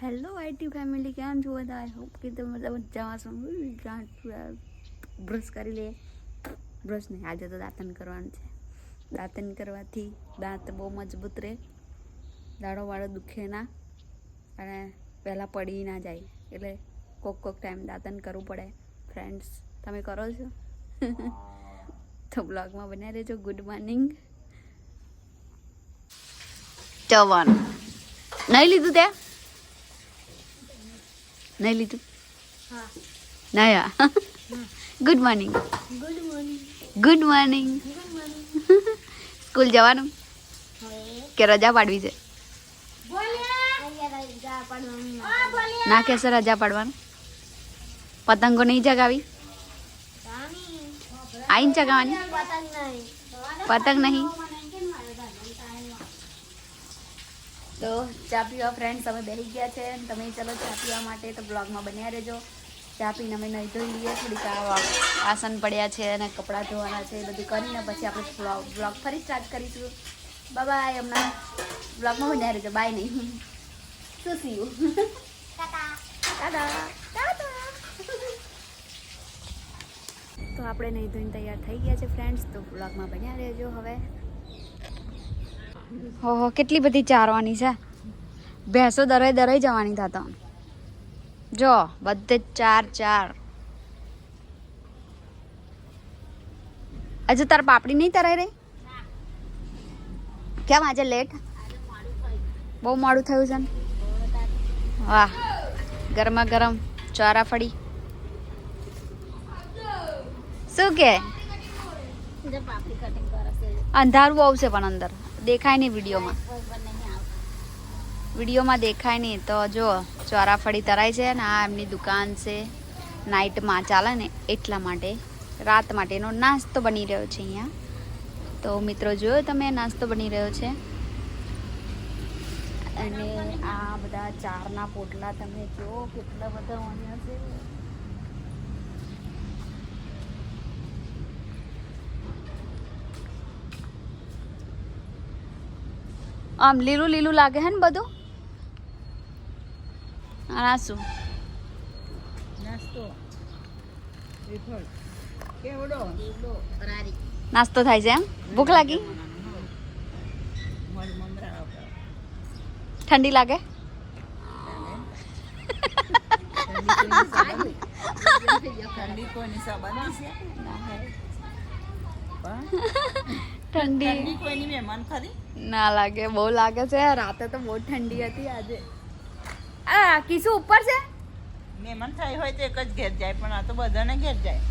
Hello IT family, કેમ છો બધા? આઈ હોપ કે તમે બધા મજામાં છો. બ્રશ કરી લે. બ્રશ નહીં, આજે તો દાંતન કરવાનું છે. દાંતન કરવાથી દાંત બહુ મજબૂત રહે, દાડો વાળો દુખે ના, અને પહેલાં પડી ના જાય. એટલે કોક ટાઈમ દાંતન કરવું પડે. ફ્રેન્ડ્સ, તમે કરો છો? તો બ્લોગમાં બન્યા રહેજો. Good morning. જવાનું નહીં લીધું ત્યાં? નહીં લીધું? નયા. Good morning. Good morning. Good morning. School જવાનું કે રજા પાડવી છે? ના કહેશે રજા પાડવાનું. પતંગો નહીં ચગાવી? આઈને ચગાવવાની? પતંગ નહીં તો ચા પીવા ફ્રેન્ડ્સ અમે બેસી ગયા છે. તમે ચલો ચા પીવા માટે, તો બ્લોગમાં બન્યા રહેજો. ચા પીને અમે નહીં ધોઈ લઈએ, થોડીક આસન પડ્યા છે અને કપડાં ધોવાના છે. એ બધું કરીને પછી આપણે બ્લોગ ફરી સ્ટાર્ટ કરીશું. બાય. હમણાં બ્લોગમાં બન્યા રહેજો. બાય નહીં, શું સીવું. તો આપણે નહીં ધોઈને તૈયાર થઈ ગયા છે ફ્રેન્ડ્સ, તો બ્લોગમાં બન્યા રહેજો. હવે ઓહો, કેટલી બધી ચારવાની છે. ભેંસો દરાઈ જવાની થતો. જો બધે ચાર. હજુ તાર પાપડી નહીં તરાઈ રહી? કેમ આજે લેટ? બહુ મોડું થયું છે ને? વાહ, ગરમા ગરમ ચોરાફળી. શું કે અંધારું આવશે પણ અંદર દેખાય નહીં. વિડીયોમાં દેખાય નહીં. તો જો ચોરાફળી તરાય છે ને આ એમની દુકાન છે. નાઇટમાં ચાલે ને એટલા માટે, રાત માટેનો નાસ્તો બની રહ્યો છે અહીંયા. તો મિત્રો જોયો તમે, નાસ્તો બની રહ્યો છે. અને આ બધા ચારના પોટલા તમે જો કેટલા બધા વાણ્યા છે. આમ લીલું લાગે હે ને બધું. આ શું નાસ્તો થાય છે? એમ ભૂખ લાગી? ઠંડી લાગે? ઠંડી ના લાગે, બહુ લાગે છે. રાતે તો બહુ ઠંડી હતી. આજે આ કિસુ ઉપર છે. મહેમાન થાય હોય તો એક જ ઘેર જાય, પણ આ તો બધાને ઘેર જાય.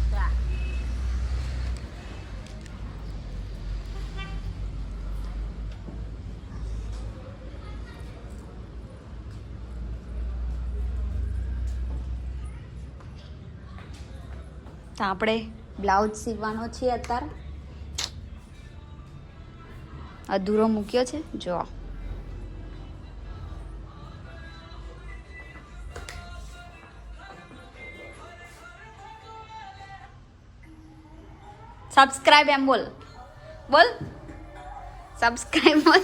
તો આપણે બ્લાઉઝ સીવવાનો છે. અત્યારે અધૂરો મૂક્યો છે. જો સબસ્ક્રાઇબ એમ બોલ સબસ્ક્રાઇબ બોલ.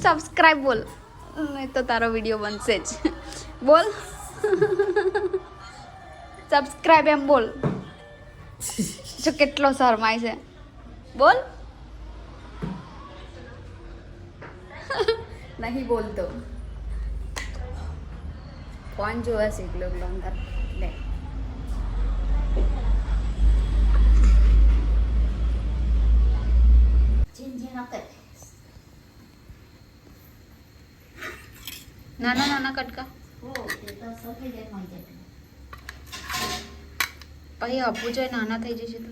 સબસ્ક્રાઇબ બોલ, નહીં તો તારો વિડીયો બનશે જ. બોલ સબસ્ક્રાઇબ એમ બોલ. જો કેટલો શરમાય છે. બોલ. નહીં બોલતો. ફોન જોવે છે એકલો અંદર. લે નાના કટકા પછી આપવું જોઈએ, નાના થઈ જશે તો.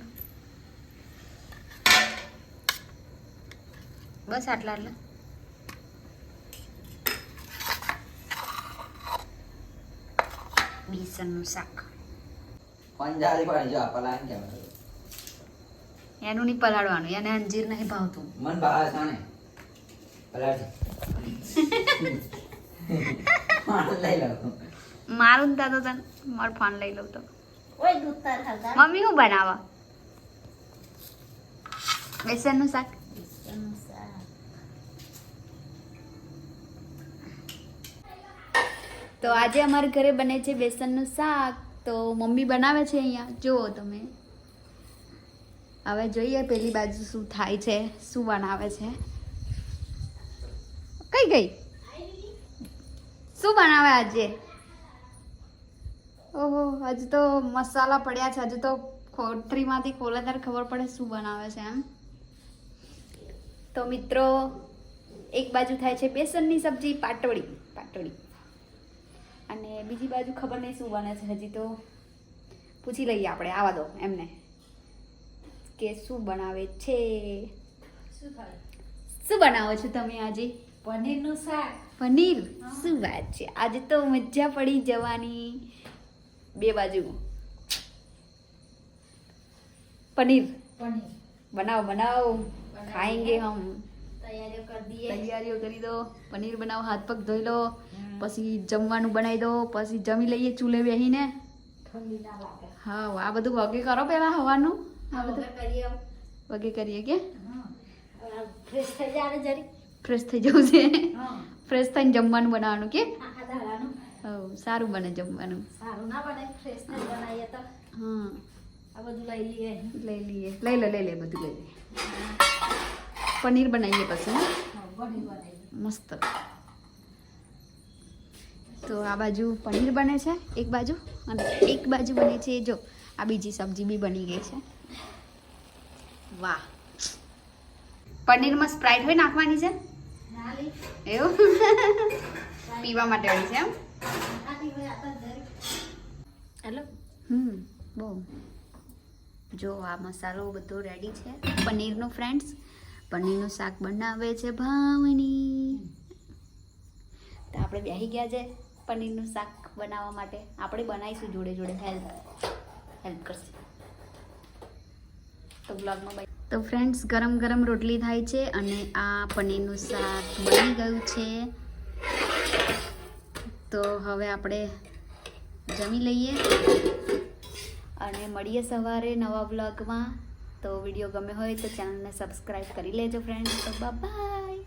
બસ આટલા. બેસનનું શાક એનું નહીં પલાળવાનું, એને અંજીર નહીં ભાવતું. મન ભાવે છે ને પલાળ. મારું ને તો તને મારો ફોન લઈ લઉં તો. મમ્મી શું બનાવા? બેસનનું શાક. તો આજે અમારા ઘરે બને છે બેસનનું શાક. તો મમ્મી બનાવે છે અહીંયા, જુઓ તમે. હવે જોઈએ પેલી બાજુ શું થાય છે, શું બનાવે છે. કઈ ગઈ? શું બનાવે આજે? ઓહો, હજુ તો મસાલા પડ્યા છે. હજુ તો કોથળીમાંથી ખોલે ત્યારે ખબર પડે શું બનાવે છે એમ. તો મિત્રો, એક બાજુ થાય છે બેસનની સબ્જી, પાટોળી, અને બીજી બાજુ ખબર નહીં શું બને છે. હજી તો પૂછી લઈએ આપણે, આવા દો એમને કે શું બનાવે છે. શું બનાવો છો તમે આજે? પનીરનું શાક. પનીર? શું વાત છે, આજે તો મજા પડી જવાની. બે બાજુ પનીર બનાવો, ખાएंगे हम. તૈયારીઓ કરી દો, પનીર બનાવો, હાથ પગ ધોઈ લો, પછી જમવાનું બનાવી દો, પછી જમી લઈએ ચૂલે બેસીને. હા, આ બધું વગે કરો પેલા હવાનું. આ બધું વગે કરીએ કે ફ્રેશ થઈ જવું છે. ફ્રેશ થઈને જમવાનું બનાવવાનું કે સારું બને જમવાનું. હા, લઈ લે બધું લઈ લે. પનીર બનાવીએ પછી મસ્ત. તો આ બાજુ પનીર બને છે એક બાજુ, અને એક બાજુ બને છે જો આ બીજી સબ્જી બી બની ગઈ છે. વાહ, પનીરમાં સ્પ્રાઇટ હોય નાખવાની છે એવું? પીવા માટે હોય છે એમ? હેલો. બહુ જો આ મસાલો બધો રેડી છે પનીરનો. ફ્રેન્ડ્સ, પનીરનું શાક બનાવે છે ભાવની. તો આપણે બેસી ગયા છે પનીરનું શાક બનાવવા માટે. આપણે બનાવીશું જોડે જોડે, હેલ્પ કરશે તો બ્લોગમાં. તો ફ્રેન્ડ્સ, ગરમ ગરમ રોટલી થાય છે અને આ પનીરનું શાક બની ગયું છે. તો હવે આપણે જમી લઈએ અને મળીએ સવારે નવા બ્લોગમાં. તો વિડીયો ગમે હોય તો ચેનલને સબસ્ક્રાઈબ કરી લેજો ફ્રેન્ડ્સ. તો બાય.